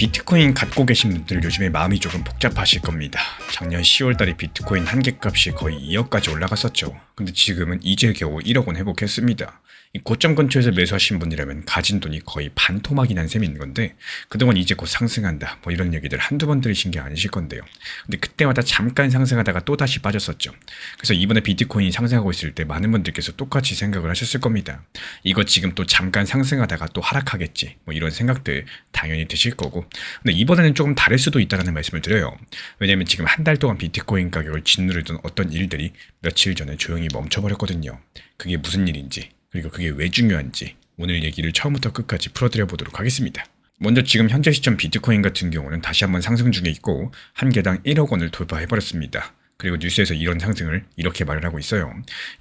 비트코인 갖고 계신 분들 요즘에 마음이 조금 복잡하실 겁니다. 작년 10월달에 비트코인 한계값이 거의 2억까지 올라갔었죠. 근데 지금은 이제 겨우 1억 원 회복했습니다. 이 고점 근처에서 매수하신 분이라면 가진 돈이 거의 반토막이 난 셈인 건데, 그동안 이제 곧 상승한다 뭐 이런 얘기들 한두 번 들으신 게 아니실 건데요. 근데 그때마다 잠깐 상승하다가 또 다시 빠졌었죠. 그래서 이번에 비트코인이 상승하고 있을 때 많은 분들께서 똑같이 생각을 하셨을 겁니다. 이거 지금 또 잠깐 상승하다가 또 하락하겠지 뭐 이런 생각들 당연히 드실 거고, 근데 이번에는 조금 다를 수도 있다는 말씀을 드려요. 왜냐면 지금 한 달 동안 비트코인 가격을 짓누르던 어떤 일들이 며칠 전에 조용히 멈춰버렸거든요. 그게 무슨 일인지, 그리고 그게 왜 중요한지 오늘 얘기를 처음부터 끝까지 풀어드려 보도록 하겠습니다. 먼저 지금 현재 시점 비트코인 같은 경우는 다시 한번 상승 중에 있고 한 개당 1억 원을 돌파해버렸습니다. 그리고 뉴스에서 이런 상승을 이렇게 말을 하고 있어요.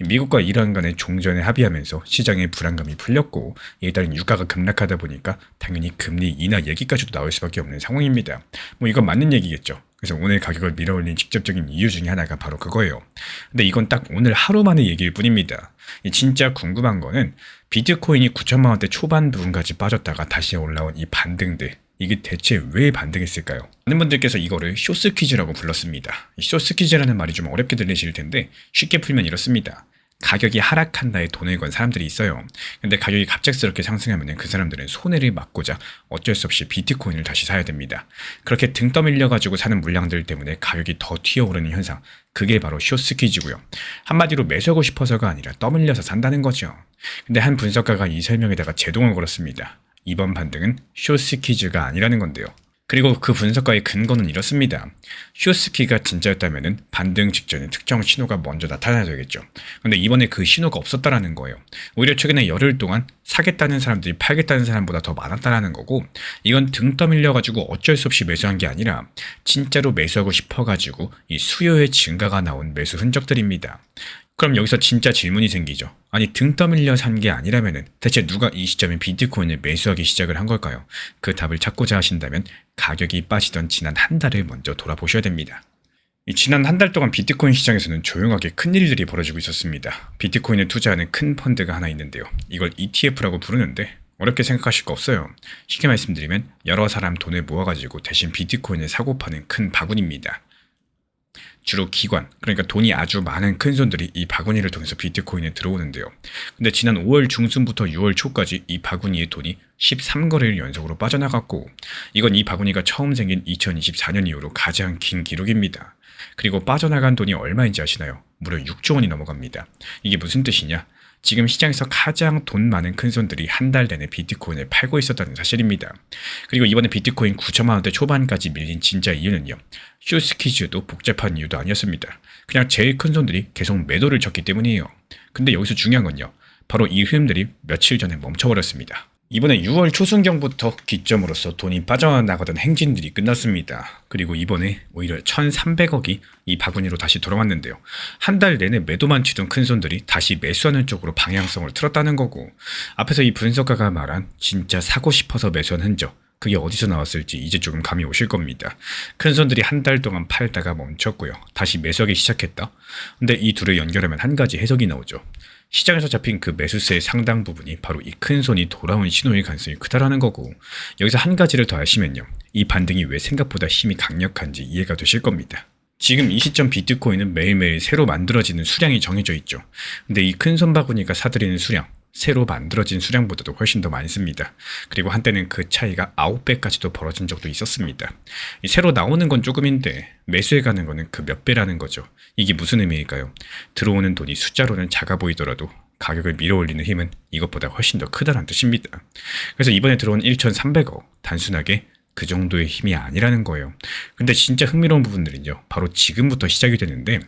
미국과 이란 간의 종전에 합의하면서 시장의 불안감이 풀렸고, 이에 따른 유가가 급락하다 보니까 당연히 금리 인하 얘기까지도 나올 수밖에 없는 상황입니다. 뭐 이건 맞는 얘기겠죠. 그래서 오늘 가격을 밀어올린 직접적인 이유 중에 하나가 바로 그거예요. 근데 이건 딱 오늘 하루만의 얘기일 뿐입니다. 진짜 궁금한 거는 비트코인이 9천만 원대 초반 부분까지 빠졌다가 다시 올라온 이 반등들, 이게 대체 왜 반등했을까요? 많은 분들께서 이거를 쇼스 퀴즈라고 불렀습니다. 이 쇼스 퀴즈라는 말이 좀 어렵게 들리실 텐데 쉽게 풀면 이렇습니다. 가격이 하락한다에 돈을 건 사람들이 있어요. 근데 가격이 갑작스럽게 상승하면 그 사람들은 손해를 막고자 어쩔 수 없이 비트코인을 다시 사야 됩니다. 그렇게 등 떠밀려가지고 사는 물량들 때문에 가격이 더 튀어오르는 현상, 그게 바로 쇼스 퀴즈고요. 한마디로 매수하고 싶어서가 아니라 떠밀려서 산다는 거죠. 근데 한 분석가가 이 설명에다가 제동을 걸었습니다. 이번 반등은 쇼스키즈가 아니라는 건데요. 그리고 그 분석가의 근거는 이렇습니다. 쇼스키가 진짜였다면 반등 직전에 특정 신호가 먼저 나타나야겠죠. 근데 이번에 그 신호가 없었다라는 거예요. 오히려 최근에 열흘 동안 사겠다는 사람들이 팔겠다는 사람보다 더 많았다라는 거고, 이건 등 떠밀려가지고 어쩔 수 없이 매수한 게 아니라 진짜로 매수하고 싶어가지고 이 수요의 증가가 나온 매수 흔적들입니다. 그럼 여기서 진짜 질문이 생기죠. 아니, 등 떠밀려 산 게 아니라면 대체 누가 이 시점에 비트코인을 매수하기 시작을 한 걸까요? 그 답을 찾고자 하신다면 가격이 빠지던 지난 한 달을 먼저 돌아보셔야 됩니다. 지난 한 달 동안 비트코인 시장에서는 조용하게 큰 일들이 벌어지고 있었습니다. 비트코인에 투자하는 큰 펀드가 하나 있는데요. 이걸 ETF라고 부르는데 어렵게 생각하실 거 없어요. 쉽게 말씀드리면 여러 사람 돈을 모아가지고 대신 비트코인을 사고 파는 큰 바구니입니다. 주로 기관, 그러니까 돈이 아주 많은 큰 손들이 이 바구니를 통해서 비트코인에 들어오는데요. 근데 지난 5월 중순부터 6월 초까지 이 바구니의 돈이 13거래일 연속으로 빠져나갔고, 이건 이 바구니가 처음 생긴 2024년 이후로 가장 긴 기록입니다. 그리고 빠져나간 돈이 얼마인지 아시나요? 무려 6조 원이 넘어갑니다. 이게 무슨 뜻이냐? 지금 시장에서 가장 돈 많은 큰손들이 한 달 내내 비트코인을 팔고 있었다는 사실입니다. 그리고 이번에 비트코인 9천만 원대 초반까지 밀린 진짜 이유는요. 쇼스퀴즈도 복잡한 이유도 아니었습니다. 그냥 제일 큰 손들이 계속 매도를 쳤기 때문이에요. 근데 여기서 중요한 건요. 바로 이 흐름들이 며칠 전에 멈춰버렸습니다. 이번에 6월 초순경부터 기점으로서 돈이 빠져나가던 행진들이 끝났습니다. 그리고 이번에 오히려 1,300억이 이 바구니로 다시 돌아왔는데요. 한 달 내내 매도만 치던 큰손들이 다시 매수하는 쪽으로 방향성을 틀었다는 거고, 앞에서 이 분석가가 말한 진짜 사고 싶어서 매수한 흔적, 그게 어디서 나왔을지 이제 조금 감이 오실 겁니다. 큰손들이 한 달 동안 팔다가 멈췄고요. 다시 매수하기 시작했다. 근데 이 둘을 연결하면 한 가지 해석이 나오죠. 시장에서 잡힌 그 매수세의 상당 부분이 바로 이 큰손이 돌아온 신호일 가능성이 크다라는 거고, 여기서 한 가지를 더 하시면요. 이 반등이 왜 생각보다 힘이 강력한지 이해가 되실 겁니다. 지금 이 시점 비트코인은 매일매일 새로 만들어지는 수량이 정해져 있죠. 근데 이 큰손 바구니가 사들이는 수량, 새로 만들어진 수량보다도 훨씬 더 많습니다. 그리고 한때는 그 차이가 9배까지도 벌어진 적도 있었습니다. 새로 나오는 건 조금인데 매수해 가는 거는 그 몇 배라는 거죠. 이게 무슨 의미일까요? 들어오는 돈이 숫자로는 작아 보이더라도 가격을 밀어올리는 힘은 이것보다 훨씬 더 크다는 뜻입니다. 그래서 이번에 들어온 1,300억, 단순하게 그 정도의 힘이 아니라는 거예요. 근데 진짜 흥미로운 부분들은요. 바로 지금부터 시작이 되는데,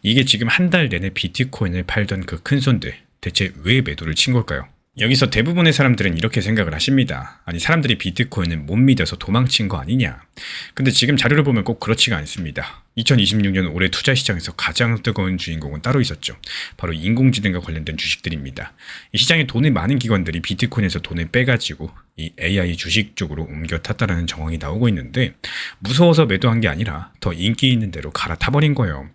이게 지금 한 달 내내 비트코인을 팔던 그 큰손들, 대체 왜 매도를 친 걸까요? 여기서 대부분의 사람들은 이렇게 생각을 하십니다. 아니, 사람들이 비트코인을 못 믿어서 도망친 거 아니냐. 근데 지금 자료를 보면 꼭 그렇지가 않습니다. 2026년 올해 투자 시장에서 가장 뜨거운 주인공은 따로 있었죠. 바로 인공지능과 관련된 주식들입니다. 이 시장에 돈이 많은 기관들이 비트코인에서 돈을 빼가지고 이 AI 주식 쪽으로 옮겨 탔다라는 정황이 나오고 있는데, 무서워서 매도한 게 아니라 더 인기 있는 대로 갈아타버린 거예요.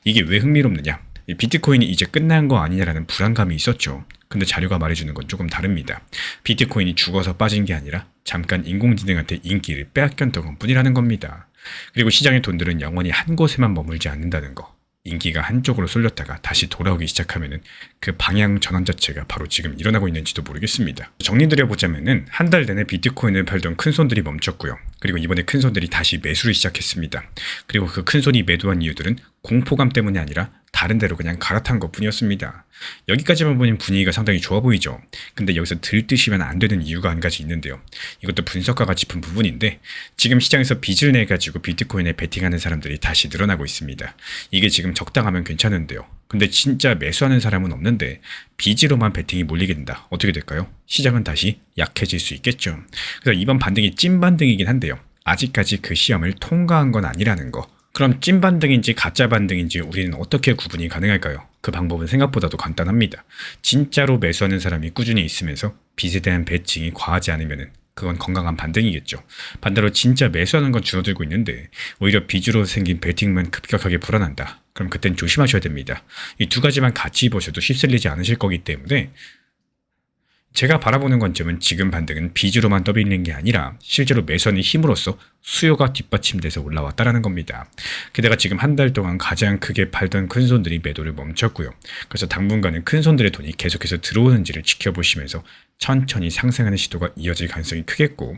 이게 왜 흥미롭느냐? 비트코인이 이제 끝난 거 아니냐라는 불안감이 있었죠. 근데 자료가 말해주는 건 조금 다릅니다. 비트코인이 죽어서 빠진 게 아니라 잠깐 인공지능한테 인기를 빼앗겼던 것뿐이라는 겁니다. 그리고 시장의 돈들은 영원히 한 곳에만 머물지 않는다는 거. 인기가 한쪽으로 쏠렸다가 다시 돌아오기 시작하면은 그 방향 전환 자체가 바로 지금 일어나고 있는지도 모르겠습니다. 정리드려보자면은 한 달 내내 비트코인을 팔던 큰손들이 멈췄고요. 그리고 이번에 큰손들이 다시 매수를 시작했습니다. 그리고 그 큰손이 매도한 이유들은 공포감 때문이 아니라 다른 데로 그냥 갈아탄 것 뿐이었습니다. 여기까지만 보면 분위기가 상당히 좋아 보이죠. 근데 여기서 들뜨시면 안 되는 이유가 한 가지 있는데요. 이것도 분석가가 짚은 부분인데 지금 시장에서 빚을 내가지고 비트코인에 베팅하는 사람들이 다시 늘어나고 있습니다. 이게 지금 적당하면 괜찮은데요. 근데 진짜 매수하는 사람은 없는데 빚으로만 베팅이 몰리게 된다. 어떻게 될까요? 시장은 다시 약해질 수 있겠죠. 그래서 이번 반등이 찐 반등이긴 한데요. 아직까지 그 시험을 통과한 건 아니라는 거. 그럼 찐 반등인지 가짜 반등인지 우리는 어떻게 구분이 가능할까요? 그 방법은 생각보다도 간단합니다. 진짜로 매수하는 사람이 꾸준히 있으면서 빚에 대한 베팅이 과하지 않으면 그건 건강한 반등이겠죠. 반대로 진짜 매수하는 건 줄어들고 있는데 오히려 빚으로 생긴 베팅만 급격하게 불어난다. 그럼 그땐 조심하셔야 됩니다. 이 두 가지만 같이 보셔도 휩쓸리지 않으실 거기 때문에 제가 바라보는 관점은 지금 반등은 빚으로만 떠밀리는 게 아니라 실제로 매수하는 힘으로써 수요가 뒷받침돼서 올라왔다라는 겁니다. 게다가 지금 한 달 동안 가장 크게 팔던 큰손들이 매도를 멈췄고요. 그래서 당분간은 큰손들의 돈이 계속해서 들어오는지를 지켜보시면서 천천히 상승하는 시도가 이어질 가능성이 크겠고,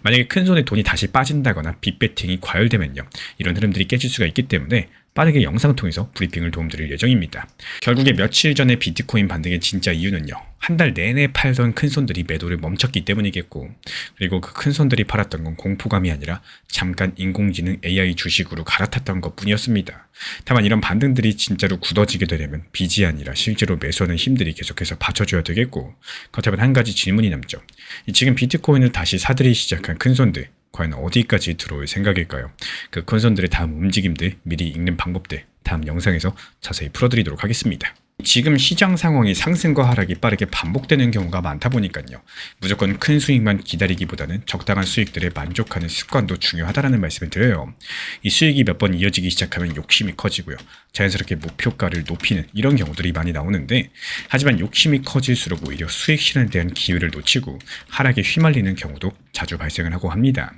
만약에 큰손의 돈이 다시 빠진다거나 빚 베팅이 과열되면요, 이런 흐름들이 깨질 수가 있기 때문에 빠르게 영상 통해서 브리핑을 도움드릴 예정입니다. 결국에 며칠 전에 비트코인 반등의 진짜 이유는요, 한 달 내내 팔던 큰손들이 매도를 멈췄기 때문이겠고, 그리고 그 큰손들이 팔았던 건 공포감이 아니라 잠깐 인공지능 AI 주식으로 갈아탔던 것 뿐이었습니다. 다만 이런 반등들이 진짜로 굳어지게 되려면 빚이 아니라 실제로 매수하는 힘들이 계속해서 받쳐줘야 되겠고, 그렇다면 한 가지 질문이 남죠. 지금 비트코인을 다시 사들이기 시작한 큰손들, 과연 어디까지 들어올 생각일까요? 그 큰손들의 다음 움직임들, 미리 읽는 방법들 다음 영상에서 자세히 풀어드리도록 하겠습니다. 지금 시장 상황이 상승과 하락이 빠르게 반복되는 경우가 많다 보니까요. 무조건 큰 수익만 기다리기보다는 적당한 수익들에 만족하는 습관도 중요하다는 말씀을 드려요. 이 수익이 몇 번 이어지기 시작하면 욕심이 커지고요. 자연스럽게 목표가를 높이는 이런 경우들이 많이 나오는데, 하지만 욕심이 커질수록 오히려 수익 실현에 대한 기회를 놓치고 하락에 휘말리는 경우도 자주 발생을 하고 합니다.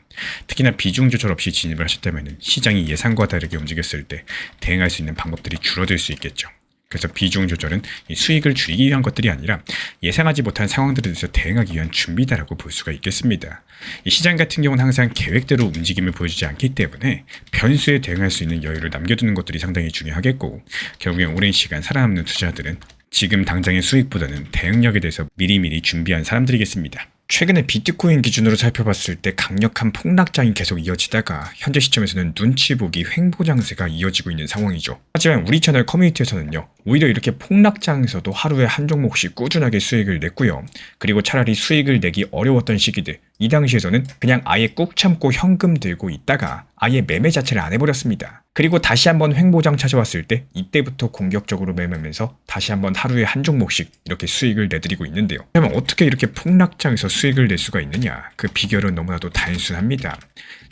특히나 비중 조절 없이 진입을 하셨다면 시장이 예상과 다르게 움직였을 때 대응할 수 있는 방법들이 줄어들 수 있겠죠. 그래서 비중 조절은 이 수익을 줄이기 위한 것들이 아니라 예상하지 못한 상황들에 대해서 대응하기 위한 준비다라고 볼 수가 있겠습니다. 이 시장 같은 경우는 항상 계획대로 움직임을 보여주지 않기 때문에 변수에 대응할 수 있는 여유를 남겨두는 것들이 상당히 중요하겠고, 결국엔 오랜 시간 살아남는 투자들은 지금 당장의 수익보다는 대응력에 대해서 미리미리 준비한 사람들이겠습니다. 최근에 비트코인 기준으로 살펴봤을 때 강력한 폭락장이 계속 이어지다가 현재 시점에서는 눈치 보기 횡보장세가 이어지고 있는 상황이죠. 하지만 우리 채널 커뮤니티에서는요, 오히려 이렇게 폭락장에서도 하루에 한 종목씩 꾸준하게 수익을 냈고요. 그리고 차라리 수익을 내기 어려웠던 시기들, 이 당시에서는 그냥 아예 꾹 참고 현금 들고 있다가 아예 매매 자체를 안 해버렸습니다. 그리고 다시 한번 횡보장 찾아왔을 때 이때부터 공격적으로 매매하면서 다시 한번 하루에 한 종목씩 이렇게 수익을 내드리고 있는데요. 그러면 어떻게 이렇게 폭락장에서 수익을 낼 수가 있느냐? 그 비결은 너무나도 단순합니다.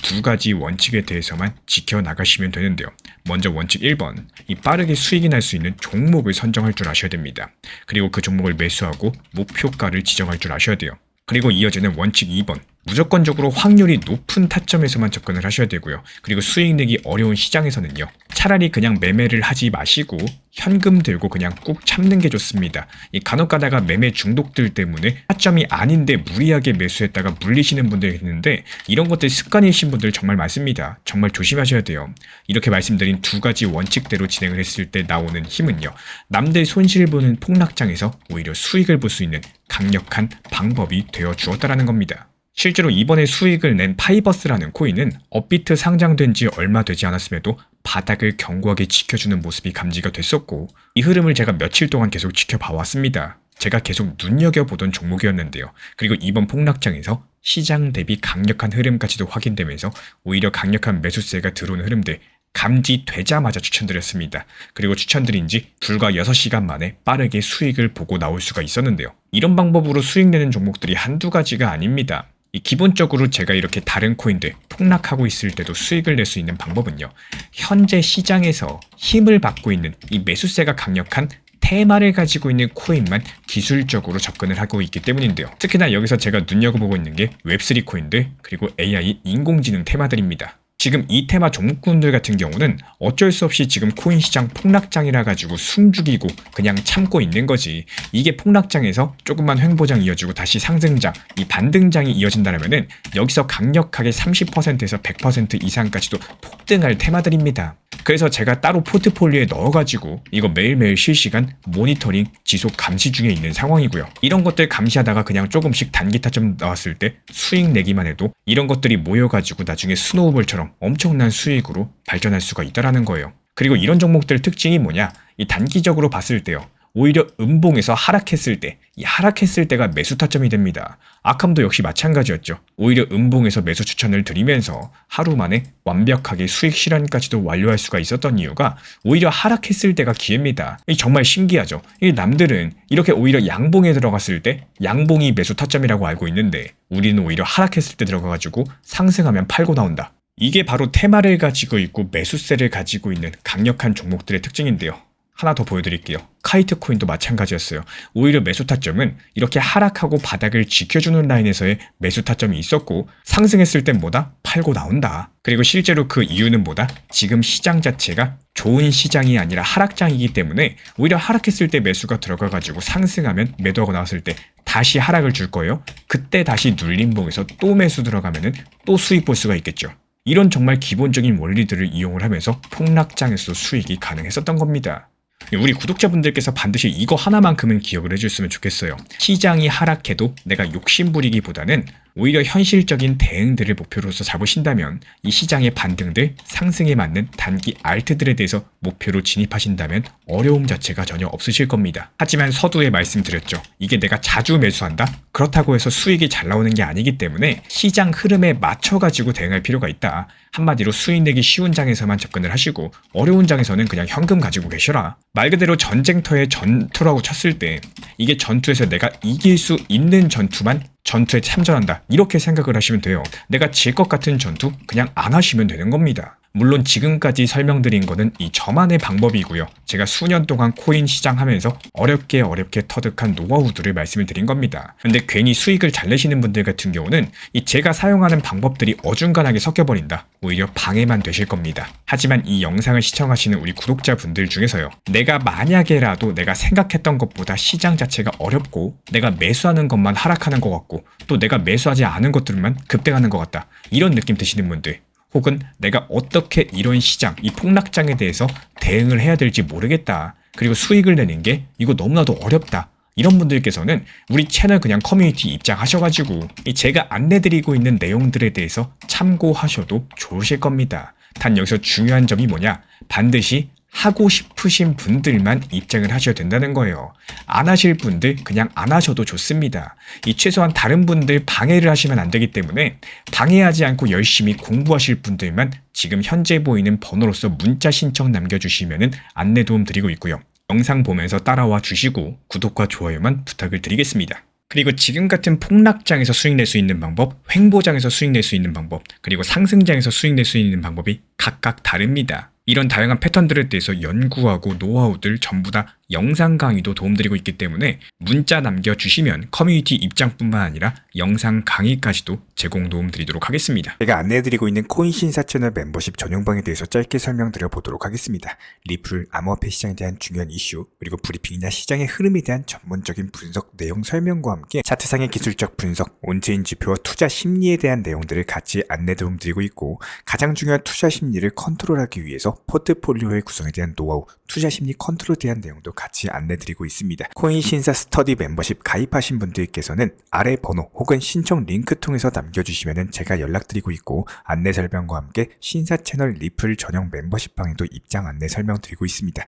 두 가지 원칙에 대해서만 지켜나가시면 되는데요. 먼저 원칙 1번, 이 빠르게 수익이 날 수 있는 종목을 선정할 줄 아셔야 됩니다. 그리고 그 종목을 매수하고 목표가를 지정할 줄 아셔야 돼요. 그리고 이어지는 원칙 2번, 무조건적으로 확률이 높은 타점에서만 접근을 하셔야 되고요. 그리고 수익 내기 어려운 시장에서는요, 차라리 그냥 매매를 하지 마시고 현금 들고 그냥 꾹 참는 게 좋습니다. 이 간혹 가다가 매매 중독들 때문에 타점이 아닌데 무리하게 매수했다가 물리시는 분들이 있는데, 이런 것들 습관이신 분들 정말 많습니다. 정말 조심하셔야 돼요. 이렇게 말씀드린 두 가지 원칙대로 진행을 했을 때 나오는 힘은요, 남들 손실 보는 폭락장에서 오히려 수익을 볼 수 있는 강력한 방법이 되어 주었다라는 겁니다. 실제로 이번에 수익을 낸 파이버스라는 코인은 업비트 상장된 지 얼마 되지 않았음에도 바닥을 견고하게 지켜주는 모습이 감지가 됐었고, 이 흐름을 제가 며칠 동안 계속 지켜봐왔습니다. 제가 계속 눈여겨보던 종목이었는데요. 그리고 이번 폭락장에서 시장 대비 강력한 흐름까지도 확인되면서 오히려 강력한 매수세가 들어오는 흐름들 감지되자마자 추천드렸습니다. 그리고 추천드린 지 불과 6시간 만에 빠르게 수익을 보고 나올 수가 있었는데요. 이런 방법으로 수익 내는 종목들이 한두 가지가 아닙니다. 기본적으로 제가 이렇게 다른 코인들 폭락하고 있을 때도 수익을 낼 수 있는 방법은요, 현재 시장에서 힘을 받고 있는 이 매수세가 강력한 테마를 가지고 있는 코인만 기술적으로 접근을 하고 있기 때문인데요. 특히나 여기서 제가 눈여겨보고 있는 게 웹3 코인들 그리고 AI 인공지능 테마들입니다. 지금 이 테마 종목군들 같은 경우는 어쩔 수 없이 지금 코인 시장 폭락장이라 가지고 숨죽이고 그냥 참고 있는 거지. 이게 폭락장에서 조금만 횡보장 이어지고 다시 상승장, 이 반등장이 이어진다면은 여기서 강력하게 30%에서 100% 이상까지도 폭등할 테마들입니다. 그래서 제가 따로 포트폴리오에 넣어가지고 이거 매일매일 실시간 모니터링 지속 감시 중에 있는 상황이고요. 이런 것들 감시하다가 그냥 조금씩 단기 타점 나왔을 때 수익 내기만 해도 이런 것들이 모여가지고 나중에 스노우볼처럼 엄청난 수익으로 발전할 수가 있다라는 거예요. 그리고 이런 종목들 특징이 뭐냐? 이 단기적으로 봤을 때요. 오히려 음봉에서 하락했을 때, 이 하락했을 때가 매수 타점이 됩니다. 아캄도 역시 마찬가지였죠. 오히려 음봉에서 매수 추천을 드리면서 하루 만에 완벽하게 수익 실현까지도 완료할 수가 있었던 이유가 오히려 하락했을 때가 기회입니다. 이 정말 신기하죠. 이 남들은 이렇게 오히려 양봉에 들어갔을 때 양봉이 매수 타점이라고 알고 있는데 우리는 오히려 하락했을 때 들어가가지고 상승하면 팔고 나온다. 이게 바로 테마를 가지고 있고 매수세를 가지고 있는 강력한 종목들의 특징인데요. 하나 더 보여드릴게요. 카이트 코인도 마찬가지였어요. 오히려 매수 타점은 이렇게 하락하고 바닥을 지켜주는 라인에서의 매수 타점이 있었고 상승했을 땐 뭐다? 팔고 나온다. 그리고 실제로 그 이유는 뭐다? 지금 시장 자체가 좋은 시장이 아니라 하락장이기 때문에 오히려 하락했을 때 매수가 들어가가지고 상승하면 매도하고 나왔을 때 다시 하락을 줄 거예요. 그때 다시 눌림봉에서 또 매수 들어가면은 또 수익 볼 수가 있겠죠. 이런 정말 기본적인 원리들을 이용을 하면서 폭락장에서 수익이 가능했었던 겁니다. 우리 구독자분들께서 반드시 이거 하나만큼은 기억을 해줬으면 좋겠어요. 시장이 하락해도 내가 욕심부리기보다는 오히려 현실적인 대응들을 목표로서 잡으신다면 이 시장의 반등들, 상승에 맞는 단기 알트들에 대해서 목표로 진입하신다면 어려움 자체가 전혀 없으실 겁니다. 하지만 서두에 말씀드렸죠. 이게 내가 자주 매수한다? 그렇다고 해서 수익이 잘 나오는 게 아니기 때문에 시장 흐름에 맞춰가지고 대응할 필요가 있다. 한마디로 수익 내기 쉬운 장에서만 접근을 하시고 어려운 장에서는 그냥 현금 가지고 계셔라. 말 그대로 전쟁터에 전투라고 쳤을 때 이게 전투에서 내가 이길 수 있는 전투만 전투에 참전한다. 이렇게 생각을 하시면 돼요. 내가 질 것 같은 전투 그냥 안 하시면 되는 겁니다. 물론 지금까지 설명드린 거는 이 저만의 방법이고요. 제가 수년 동안 코인 시장 하면서 어렵게 터득한 노하우들을 말씀을 드린 겁니다. 근데 괜히 수익을 잘 내시는 분들 같은 경우는 이 제가 사용하는 방법들이 어중간하게 섞여버린다. 오히려 방해만 되실 겁니다. 하지만 이 영상을 시청하시는 우리 구독자분들 중에서요. 내가 만약에라도 내가 생각했던 것보다 시장 자체가 어렵고 내가 매수하는 것만 하락하는 것 같고 또 내가 매수하지 않은 것들만 급등하는 것 같다. 이런 느낌 드시는 분들 혹은 내가 어떻게 이런 시장, 이 폭락장에 대해서 대응을 해야 될지 모르겠다. 그리고 수익을 내는 게 이거 너무나도 어렵다. 이런 분들께서는 우리 채널 그냥 커뮤니티 입장하셔가지고 제가 안내드리고 있는 내용들에 대해서 참고하셔도 좋으실 겁니다. 단 여기서 중요한 점이 뭐냐? 반드시 하고 싶으신 분들만 입장을 하셔야 된다는 거예요. 안 하실 분들 그냥 안 하셔도 좋습니다. 이 최소한 다른 분들 방해를 하시면 안 되기 때문에 방해하지 않고 열심히 공부하실 분들만 지금 현재 보이는 번호로서 문자 신청 남겨주시면 안내 도움 드리고 있고요. 영상 보면서 따라와 주시고 구독과 좋아요만 부탁을 드리겠습니다. 그리고 지금 같은 폭락장에서 수익 낼 수 있는 방법, 횡보장에서 수익 낼 수 있는 방법, 그리고 상승장에서 수익 낼 수 있는 방법이 각각 다릅니다. 이런 다양한 패턴들에 대해서 연구하고 노하우들 전부 다 영상 강의도 도움드리고 있기 때문에 문자 남겨주시면 커뮤니티 입장뿐만 아니라 영상 강의까지도 제공 도움드리도록 하겠습니다. 제가 안내해드리고 있는 코인 신사 채널 멤버십 전용방에 대해서 짧게 설명드려 보도록 하겠습니다. 리플, 암호화폐 시장에 대한 중요한 이슈, 그리고 브리핑이나 시장의 흐름에 대한 전문적인 분석 내용 설명과 함께 차트상의 기술적 분석, 온체인 지표와 투자 심리에 대한 내용들을 같이 안내 도움드리고 있고 가장 중요한 투자 심리를 컨트롤하기 위해서 포트폴리오의 구성에 대한 노하우, 투자 심리 컨트롤에 대한 내용도 같이 안내드리고 있습니다. 코인 신사 스터디 멤버십 가입하신 분들께서는 아래 번호 혹은 신청 링크 통해서 남겨주시면 제가 연락드리고 있고 안내 설명과 함께 신사 채널 리플 전용 멤버십 방에도 입장 안내 설명드리고 있습니다.